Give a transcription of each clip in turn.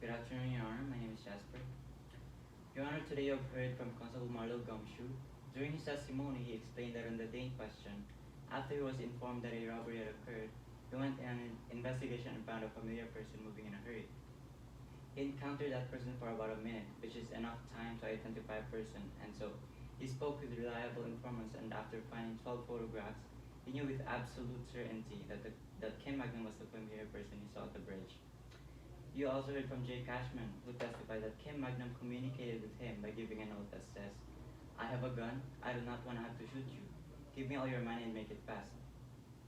Good afternoon, Your Honor. My name is Jasper. Your Honor, today you have heard from Constable Marlo Gumshoe. During his testimony, he explained that on the day in question, after he was informed that a robbery had occurred, he went on an investigation and found a familiar person moving in a hurry. He encountered that person for about a minute, which is enough time to identify a person, and so he spoke with reliable informants, and after finding 12 photographs, he knew with absolute certainty that Kim Magnum was the familiar person he saw at the bridge. You also heard from Jay Cashman, who testified that Kim Magnum communicated with him by giving a note that says, "I have a gun, I do not want to have to shoot you. Give me all your money and make it fast,"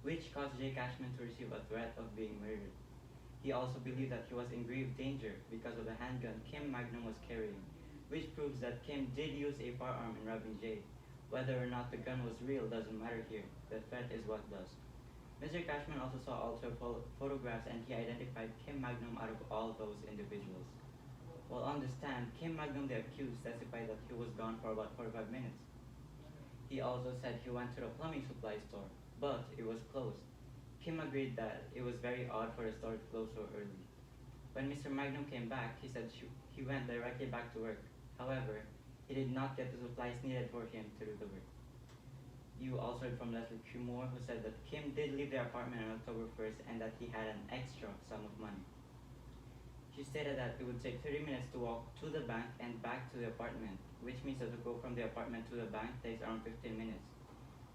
which caused Jay Cashman to receive a threat of being murdered. He also believed that he was in grave danger because of the handgun Kim Magnum was carrying, which proves that Kim did use a firearm in robbing Jay. Whether or not the gun was real doesn't matter here. The threat is what does. Mr. Cashman also saw all 12 photographs, and he identified Kim Magnum out of all those individuals. While on the stand, Kim Magnum, the accused, testified that he was gone for about 45 minutes. He also said he went to the plumbing supply store, but it was closed. Kim agreed that it was very odd for the store to close so early. When Mr. Magnum came back, he said he went directly back to work. However, he did not get the supplies needed for him to do the work. You also heard from Leslie Cumore, who said that Kim did leave the apartment on October 1st and that he had an extra sum of money. She stated that it would take 30 minutes to walk to the bank and back to the apartment, which means that to go from the apartment to the bank takes around 15 minutes.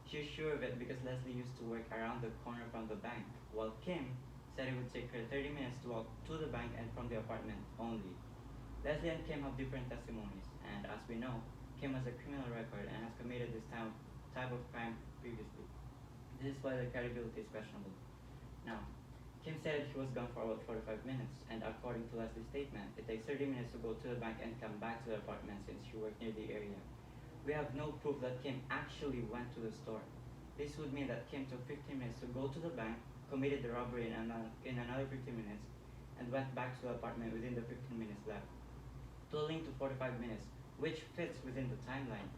She was sure of it because Leslie used to work around the corner from the bank, while Kim said it would take her 30 minutes to walk to the bank and from the apartment only. Leslie and Kim have different testimonies, and as we know, Kim has a criminal record and has committed this type of crime previously. This is why the credibility is questionable. Now, Kim said he was gone for about 45 minutes, and according to Leslie's statement, it takes 30 minutes to go to the bank and come back to the apartment since she worked near the area. We have no proof that Kim actually went to the store. This would mean that Kim took 15 minutes to go to the bank, committed the robbery in another 15 minutes, and went back to the apartment within the 15 minutes left, totaling to 45 minutes, which fits within the timeline.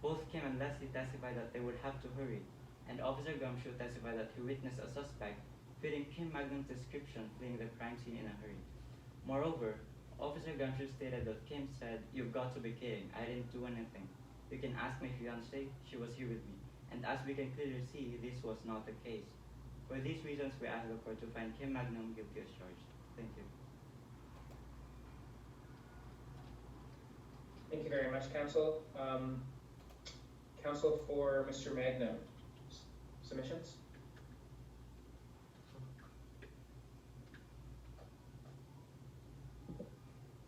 Both Kim and Leslie testified that they would have to hurry, and Officer Gumshoe testified that he witnessed a suspect fitting Kim Magnum's description fleeing the crime scene in a hurry. Moreover, Officer Gumshoe stated that Kim said, "You've got to be kidding, I didn't do anything. You can ask my fiancée, she was here with me." And as we can clearly see, this was not the case. For these reasons, we ask the court to find Kim Magnum guilty as charged. Thank you. Thank you very much, counsel. Counsel for Mr. Magnum, submissions?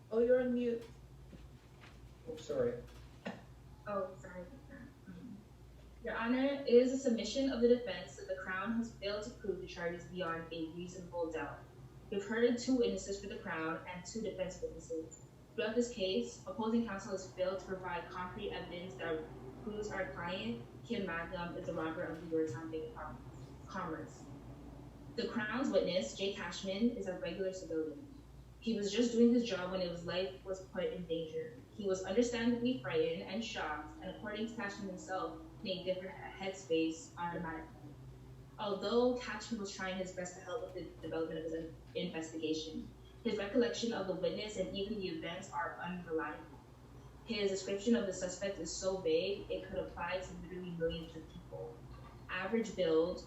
Oh, you're on mute. Oh, sorry. Oh, sorry about that. Your Honor, it is a submission of the defense that the Crown has failed to prove the charges beyond a reasonable doubt. We've heard 2 witnesses for the Crown and 2 defense witnesses. Throughout this case, opposing counsel has failed to provide concrete evidence that proves our client, Kim Magnum, is a robber of the Georgetown Bank of Commerce. The Crown's witness, Jay Cashman, is a regular civilian. He was just doing his job when his life was put in danger. He was understandably frightened and shocked, and according to Cashman himself, in a different headspace automatically. Although Cashman was trying his best to help with the development of his investigation, his recollection of the witness and even the events are unreliable. His description of the suspect is so vague, it could apply to literally millions of people. Average build,